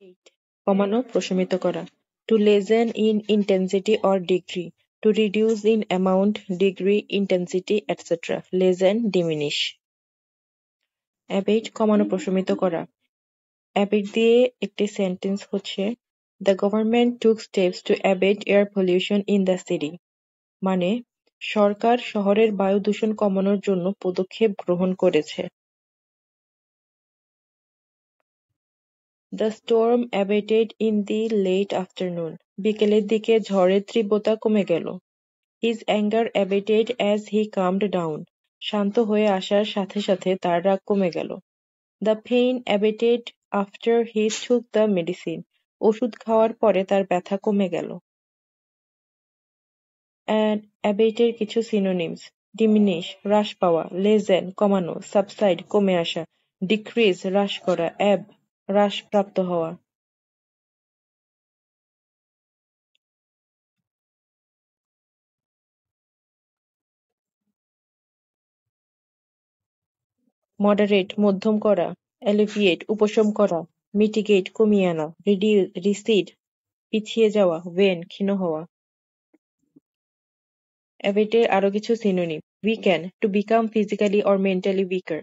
8. কমানো প্রশমিত করা to lessen in intensity or degree, to reduce in amount, degree, intensity, etc. lessen, diminish. abate কমানো প্রশমিত করা abate দিয়ে একটি সেন্টেন্স হচ্ছে the government took steps to abate air pollution in the city, মানে সরকার শহরের বায়ু দূষণ কমানোর জন্য পদক্ষেপ গ্রহণ করেছে। The storm abated in the late afternoon. বিকেলের দিকে ঝড়ের তীব্রতা কমে গেল। His anger abated as he calmed down. শান্ত হয়ে আসার সাথে সাথে তার রাগ কমে গেল। The pain abated after he took the medicine. ওষুধ খাওয়ার পরে তার ব্যথা কমে গেল। And abated কিছু synonyms: diminish হ্রাস পাওয়া, lessen কমানো, subside কমে আসা, decrease হ্রাস করা, ebb হ্রাস প্রাপ্ত হওয়া। মডারেট মধ্যম করা, অ্যালিভিয়েট উপশম করা, মিটিগেট কমিয়ে আনা, রিসিড পিছিয়ে যাওয়া, ওয়েন ক্ষীণ হওয়া। অ্যাবেটের আরো কিছু synonym: weaken to become physically or mentally weaker,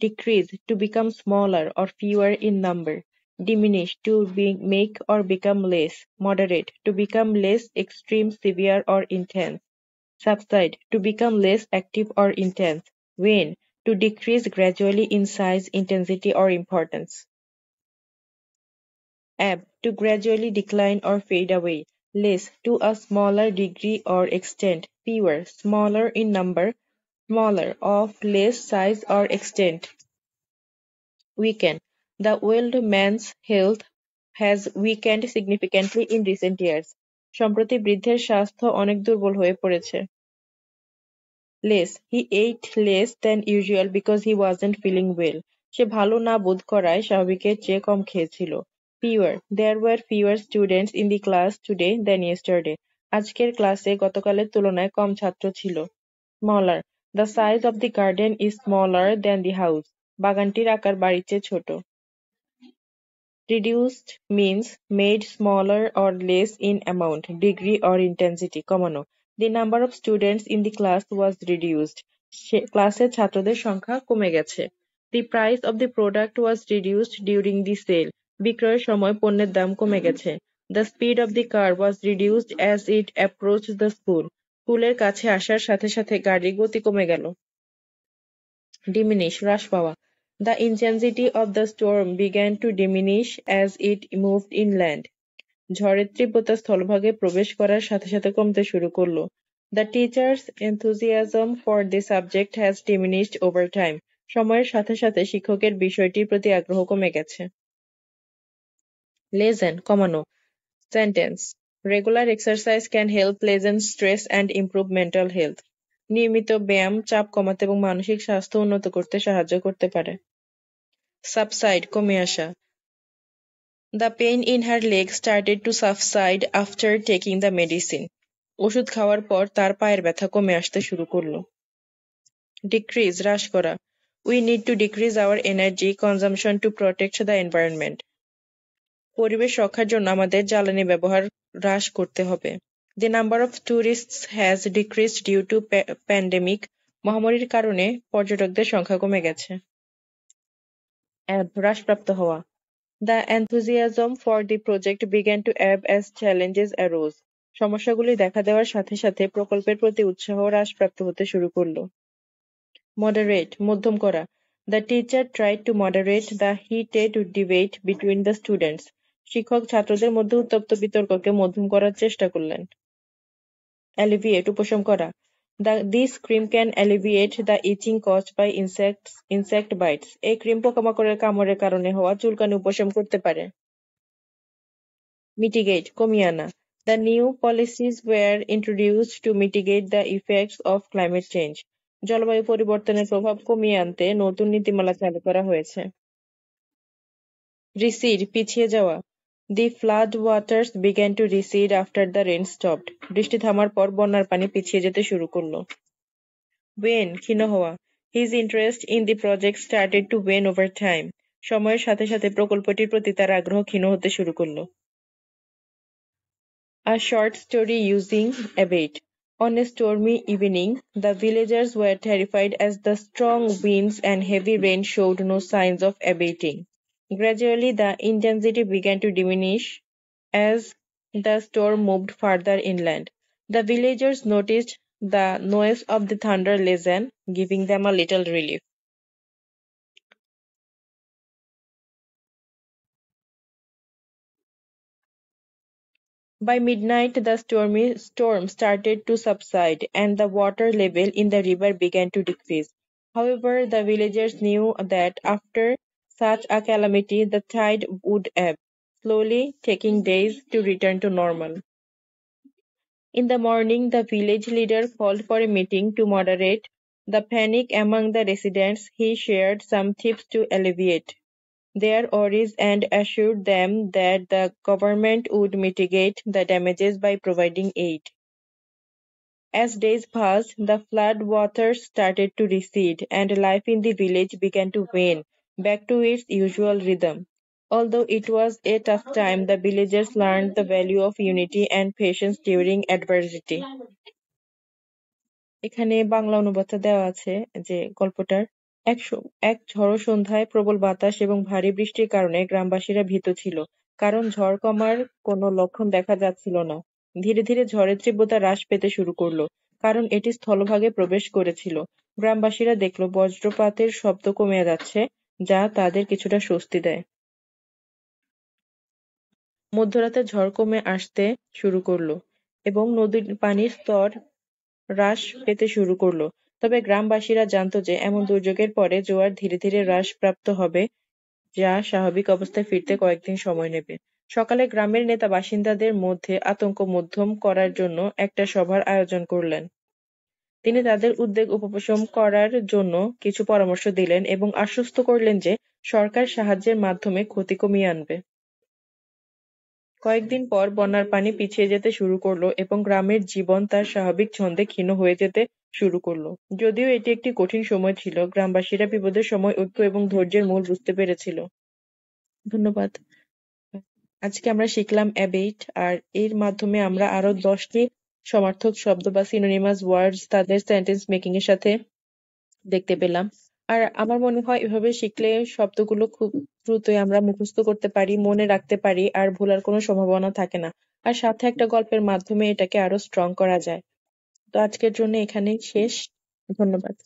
decrease to become smaller or fewer in number, diminish to make or become less, moderate to become less extreme, severe or intense, subside to become less active or intense, wane to decrease gradually in size, intensity or importance. Ebb to gradually decline or fade away, less to a smaller degree or extent, fewer smaller in number, smaller of less size or extent. Weaken the old man's health has weakened significantly in recent years. সম্প্রতি বৃদ্ধের স্বাস্থ্য অনেক দুর্বল হয়ে পড়েছে। Less he ate less than usual because he wasn't feeling well. সে ভালো না বোধ করায় স্বাভাবিকের চেয়ে কম খেয়েছিল। Fewer there were fewer students in the class today than yesterday. আজকের ক্লাসে গতকালের তুলনায় কম ছাত্র ছিল। Smaller the size of the garden is smaller than the house. বাগানটির আকার বাড়ির চেয়ে ছোট। Reduced means made smaller or less in amount, degree or intensity কমানো। The number of students in the class was reduced. ক্লাসের ছাত্রদের সংখ্যা কমে গেছে। The price of the product was reduced during the sale. বিক্রয়ের সময় পণ্যের দাম কমে গেছে। The speed of the car was reduced as it approached the school. স্কুলের কাছে আসার সাথে সাথে গাড়ির গতি কমে গেল। Diminish হ্রাস পাওয়া। The intensity of the storm began to diminish as it moved inland. ঝড়ের তীব্রতা স্থলভাগে প্রবেশ করার সাথে সাথে কমতে শুরু করল। The teacher's enthusiasm for the subject has diminished over time. সময়ের সাথে সাথে শিক্ষকের বিষয়টির প্রতি আগ্রহ কমে গেছে। Lessen কমানো। Sentence Regular exercise can help lessen stress and improve mental health. নিয়মিত ব্যায়াম চাপ কমাতে এবং মানসিক স্বাস্থ্য উন্নত করতে সাহায্য করতে পারে। Subside কমে আসা। The pain in her leg started to subside after taking the medicine. ওষুধ খাওয়ার পর তার পায়ের ব্যথা কমে আসতে শুরু করলো। Decrease হ্রাস করা। We need to decrease our energy consumption to protect the environment. পরিবেশ রক্ষার জন্য আমাদের জ্বালানি ব্যবহার হ্রাস করতে হবে। The number of tourists has decreased due to pandemic. মহামারীর কারণে পর্যটকদের সংখ্যা কমে গেছে। Ebb হ্রাসপ্রাপ্ত হওয়া। The enthusiasm for the project began to ebb as challenges arose. সমস্যাগুলি দেখা দেওয়ার সাথে সাথে প্রকল্পের প্রতি উৎসাহ হ্রাসপ্রাপ্ত হতে শুরু করল। Moderate মধ্যম করা। The teacher tried to moderate the heated debate between the students. শিক্ষক ছাত্রদের মধ্যে উত্তপ্ত বিতর্ককে মধ্যম করার চেষ্টা করলেন। Alleviate উপশম করা। This cream can alleviate the itching caused by insect bites. এই ক্রিম পোকামাকড়ের কামড়ের কারণে হওয়া চুলকানি উপশম করতে পারে। Mitigate কমিয়ে আনা। The new policies were introduced to mitigate the effects of climate change. জলবায়ু পরিবর্তনের প্রভাব কমিয়ে আনতে নতুন নীতিমালা চালু করা হয়েছে। Recede পিছিয়ে যাওয়া। The flood waters began to recede after the rain stopped. বৃষ্টি থামার পর বন্যার পানি পিছিয়ে যেতে শুরু করলো। Wane ক্ষীণ হওয়া। His interest in the project started to wane over time. সময়ের সাথে সাথে প্রকল্পটির প্রতি তার আগ্রহ ক্ষীণ হতে শুরু করল। A short story using Abate. On a stormy evening, the villagers were terrified as the strong winds and heavy rain showed no signs of abating. Gradually, the intensity began to diminish as the storm moved farther inland. The villagers noticed the noise of the thunder lessen, giving them a little relief. By midnight, the storm started to subside, and the water level in the river began to decrease. However, the villagers knew that after such a calamity, the tide would ebb, slowly taking days to return to normal. In the morning, the village leader called for a meeting to moderate the panic among the residents. He shared some tips to alleviate their worries and assured them that the government would mitigate the damages by providing aid. As days passed, the flood waters started to recede and life in the village began to wane back to its usual rhythm. Although it was a tough time, the villagers learned the value of unity and patience during adversity. এখানে বাংলা অনুবাদটা দেওয়া আছে যে গল্পটার এক ঝড়ো সন্ধ্যায় প্রবল বাতাস এবং ভারী বৃষ্টির কারণে গ্রামবাসীরা ভীত ছিল, কারণ ঝড় কমার কোনো লক্ষণ দেখা যাচ্ছিল না। ধীরে ধীরে ঝড়ের তীব্রতা হ্রাস পেতে শুরু করলো, কারণ এটি স্থলভাগে প্রবেশ করেছিল। গ্রামবাসীরা দেখলো বজ্রপাতের শব্দ কমে যাচ্ছে, যা তাদের কিছুটা স্বস্তি দেয়। মধ্যরাতে ঝড় কমে আসতে শুরু করলো এবং নদীর পানির স্তর হ্রাস পেতে শুরু করলো। তবে গ্রামবাসীরা জানত যে এমন দুর্যোগের পরে জোয়ার ধীরে ধীরে হ্রাসপ্রাপ্ত হবে, যা স্বাভাবিক অবস্থায় ফিরতে কয়েকদিন সময় নেবে। সকালে গ্রামের নেতা বাসিন্দাদের মধ্যে আতঙ্ক মধ্যম করার জন্য একটা সভার আয়োজন করলেন। তিনি তাদের উদ্বেগ উপশম করার জন্য কিছু পরামর্শ দিলেন এবং আশ্বস্ত করলেন যে সরকার সাহায্যের মাধ্যমে ক্ষতি কমিয়ে আনবে। কয়েকদিন পর বন্যার পানি পিছিয়ে যেতে শুরু করলো এবং গ্রামের জীবন তার স্বাভাবিক ছন্দে ক্ষীণ হয়ে যেতে শুরু করলো। যদিও এটি একটি কঠিন সময় ছিল, গ্রামবাসীরা বিপদের সময় ঐক্য এবং ধৈর্যের মূল বুঝতে পেরেছিল। ধন্যবাদ। আজকে আমরা শিখলাম অ্যাবেইট, আর এর মাধ্যমে আমরা আরো 10টি সমার্থক শব্দ বা সিনোনিমাস ওয়ার্ডস তাদের সেন্টেন্স মেকিং এর সাথে দেখতে পেলাম। আর আমার মনে হয় এভাবে শিখলে শব্দগুলো খুব দ্রুতই আমরা মুখস্থ করতে পারি, মনে রাখতে পারি, আর ভুলার কোনো সম্ভাবনা থাকে না। আর সাথে একটা গল্পের মাধ্যমে এটাকে আরো স্ট্রং করা যায়। তো আজকের জন্য এখানেই শেষ। ধন্যবাদ।